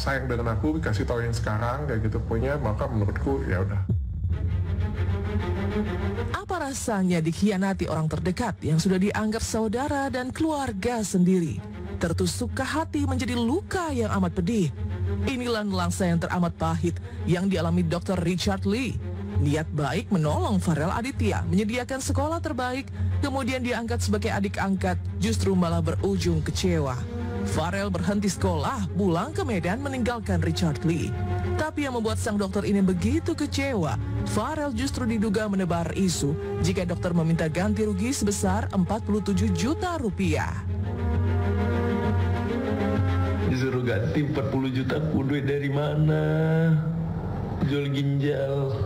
sayang dengan aku, kasih tahu yang sekarang kayak gitu punya, maka menurutku ya udah. Apa rasanya dikhianati orang terdekat yang sudah dianggap saudara dan keluarga sendiri? Tertusuk ke hati menjadi luka yang amat pedih. Inilah nuansa yang teramat pahit yang dialami Dr. Richard Lee. Niat baik menolong Farel Aditya menyediakan sekolah terbaik, kemudian diangkat sebagai adik angkat, justru malah berujung kecewa. Farel berhenti sekolah, pulang ke Medan meninggalkan Richard Lee. Tapi yang membuat sang dokter ini begitu kecewa, Farel justru diduga menebar isu jika dokter meminta ganti rugi sebesar 47 juta rupiah. Disuruh ganti 40 juta, duit dari mana? Jual ginjal.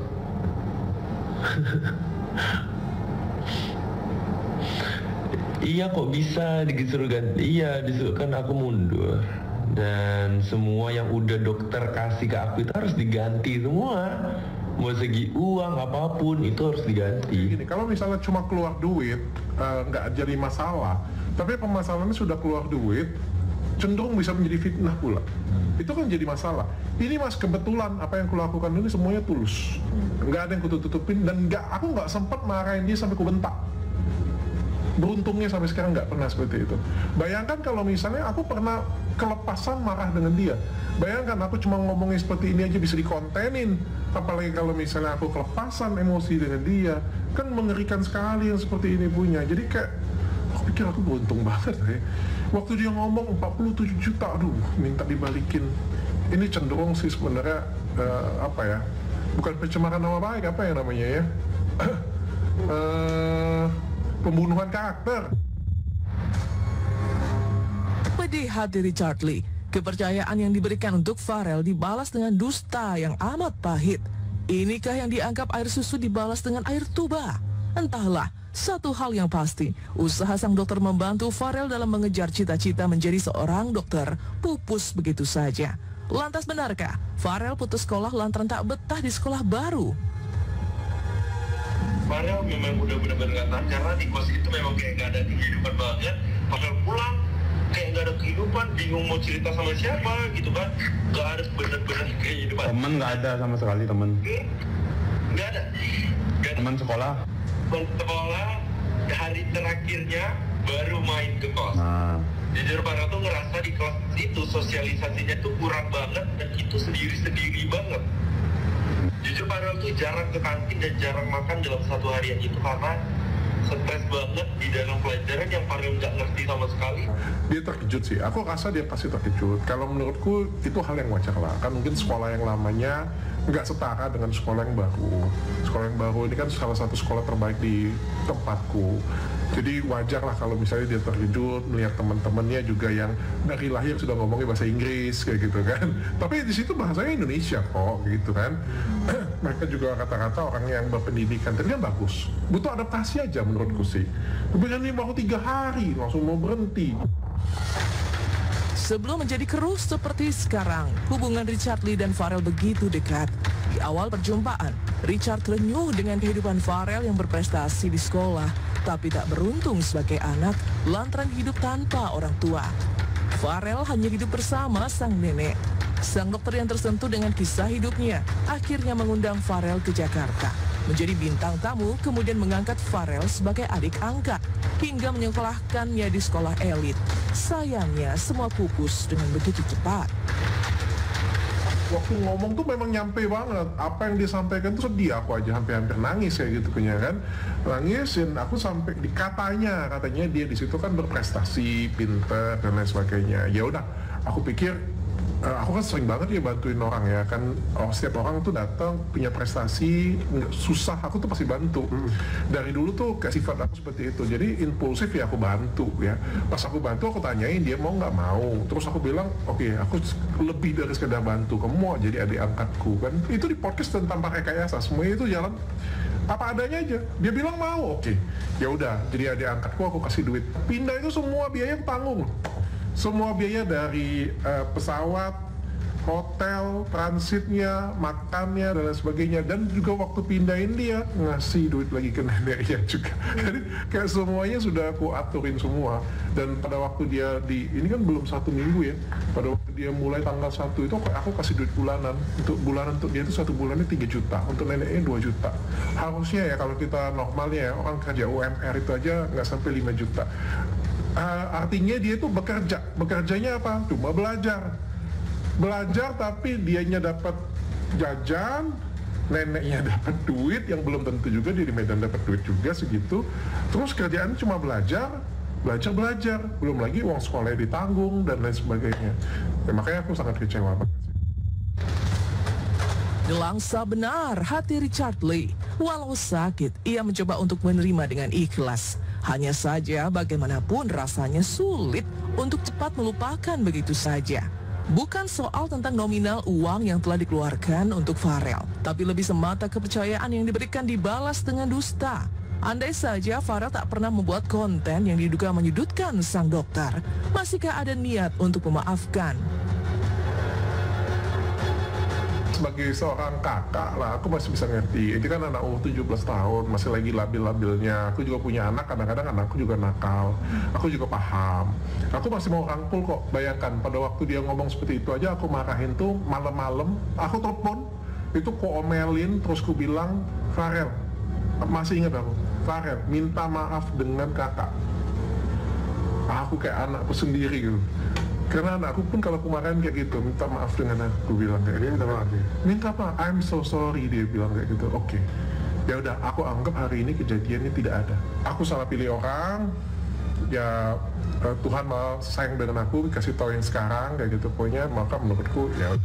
Iya kok bisa disuruh ganti? Iya, disuruh, kan aku mundur. Dan semua yang udah dokter kasih ke aku itu harus diganti semua. Mau segi uang apapun itu harus diganti. Gini, kalau misalnya cuma keluar duit nggak jadi masalah, tapi permasalahannya sudah keluar duit cenderung bisa menjadi fitnah pula. Itu kan jadi masalah. Ini mas, kebetulan apa yang kulakukan ini semuanya tulus, nggak ada yang kututup-tutupin, dan aku nggak sempat marahin dia sampai kubentak. Beruntungnya sampai sekarang nggak pernah seperti itu. Bayangkan kalau misalnya aku pernah kelepasan marah dengan dia. Bayangkan aku cuma ngomongin seperti ini aja bisa dikontenin. Apalagi kalau misalnya aku kelepasan emosi dengan dia, kan mengerikan sekali yang seperti ini punya. Jadi kayak aku pikir aku beruntung banget ya. Waktu dia ngomong 47 juta, aduh minta dibalikin. Ini cenderung sih sebenarnya apa ya? Bukan pencemaran nama baik, apa ya namanya ya? Pembunuhan karakter. Pedih hati Richard Lee. Kepercayaan yang diberikan untuk Farel dibalas dengan dusta yang amat pahit. Inikah yang dianggap air susu dibalas dengan air tuba? Entahlah, satu hal yang pasti, usaha sang dokter membantu Farel dalam mengejar cita-cita menjadi seorang dokter pupus begitu saja. Lantas benarkah Farel putus sekolah lantaran tak betah di sekolah baru? Farel memang udah benar-benar nggak tahan karena di kos itu memang kayak nggak ada kehidupan banget. Farel pulang kayak nggak ada kehidupan, bingung mau cerita sama siapa gitu kan, nggak ada benar-benar kehidupan. Temen nggak ada sama sekali, temen nggak ada. Teman sekolah. Teman sekolah hari terakhirnya baru main ke kos. Nah, Jujur Farel tuh ngerasa di kos itu sosialisasinya tuh kurang banget dan itu sendiri-sendiri banget. Jujur Farel tuh jarang ke kantin dan jarang makan dalam satu harian itu karena stres banget di dalam pelajaran yang Farel nggak ngerti sama sekali. Dia terkejut sih, aku rasa dia pasti terkejut. Kalau menurutku itu hal yang wajar lah, kan mungkin sekolah yang lamanya nggak setara dengan sekolah yang baru. Sekolah yang baru ini kan salah satu sekolah terbaik di tempatku. Jadi wajar lah kalau misalnya dia terkejut melihat teman-temannya juga yang dari lahir sudah ngomongin bahasa Inggris kayak gitu kan. Tapi di situ bahasanya Indonesia kok gitu kan. Mereka juga rata-rata orang yang berpendidikan, tapi kan bagus. Butuh adaptasi aja menurutku sih. Tapi kan ini baru 3 hari langsung mau berhenti. Sebelum menjadi keruh seperti sekarang, hubungan Richard Lee dan Farel begitu dekat. Di awal perjumpaan, Richard renyuh dengan kehidupan Farel yang berprestasi di sekolah, tapi tak beruntung sebagai anak lantaran hidup tanpa orang tua. Farel hanya hidup bersama sang nenek. Sang dokter yang tersentuh dengan kisah hidupnya akhirnya mengundang Farel ke Jakarta. Menjadi bintang tamu, kemudian mengangkat Farel sebagai adik angkat hingga menyekolahkannya di sekolah elit. Sayangnya semua pupus dengan begitu cepat. Waktu ngomong tuh memang nyampe banget. Apa yang disampaikan tuh sedih, aku aja hampir nangis kayak gitu punya kan. Nangisin, aku sampai katanya dia di situ kan berprestasi, pinter dan lain sebagainya. Ya udah, aku pikir aku kan sering banget ya bantuin orang ya kan. Setiap orang tuh datang punya prestasi susah, aku tuh pasti bantu. Dari dulu tuh kayak sifat aku seperti itu, jadi impulsif ya aku bantu ya. Pas aku bantu aku tanyain dia mau nggak mau, terus aku bilang oke, aku lebih dari sekedar bantu, kamu mau jadi adik angkatku kan. Itu di podcast tentang pakai rekayasa, semuanya itu jalan apa adanya aja. Dia bilang mau, oke, ya udah jadi adik angkatku, aku kasih duit. Pindah itu semua biaya tanggung. Semua biaya dari pesawat, hotel, transitnya, makannya, dan lain sebagainya. Dan juga waktu pindahin dia, ngasih duit lagi ke neneknya juga. Jadi kayak semuanya sudah aku aturin semua. Dan pada waktu dia ini kan belum 1 minggu ya, pada waktu dia mulai tanggal 1 itu aku kasih duit bulanan. Untuk dia itu 1 bulannya 3 juta, untuk neneknya 2 juta. Harusnya ya kalau kita normalnya ya, orang kerja UMR itu aja nggak sampai 5 juta. Artinya dia itu bekerjanya apa? Cuma belajar tapi dianya dapat jajan, neneknya dapat duit yang belum tentu juga, dia di Medan dapat duit juga segitu. Terus kerjaannya cuma belajar, belum lagi uang sekolahnya ditanggung dan lain sebagainya. Ya, makanya aku sangat kecewa banget. Nelangsa benar hati Richard Lee. Walau sakit, ia mencoba untuk menerima dengan ikhlas. Hanya saja bagaimanapun rasanya sulit untuk cepat melupakan begitu saja. Bukan soal tentang nominal uang yang telah dikeluarkan untuk Farel, tapi lebih semata kepercayaan yang diberikan dibalas dengan dusta. Andai saja Farel tak pernah membuat konten yang diduga menyudutkan sang dokter, masihkah ada niat untuk memaafkan? Sebagai seorang kakak lah, aku masih bisa ngerti. Ini kan anak umur 17 tahun, masih lagi labil-labilnya. Aku juga punya anak, kadang-kadang anakku juga nakal. Aku juga paham. Aku masih mau rangkul kok. Bayangkan, pada waktu dia ngomong seperti itu aja, aku marahin tuh malam-malam. Aku telepon, itu ku omelin, terus ku bilang, Farel, masih ingat aku, Farel, minta maaf dengan kakak. Aku kayak anakku sendiri gitu. Karena anakku pun kalau kemarin kayak gitu, minta maaf dengan aku, bilang kayak gitu. Minta maaf, I'm so sorry, dia bilang kayak gitu. Oke. Ya udah, aku anggap hari ini kejadiannya tidak ada. Aku salah pilih orang. Ya Tuhan malah sayang dengan aku, kasih tahu yang sekarang kayak gitu. Pokoknya maka menurutku ya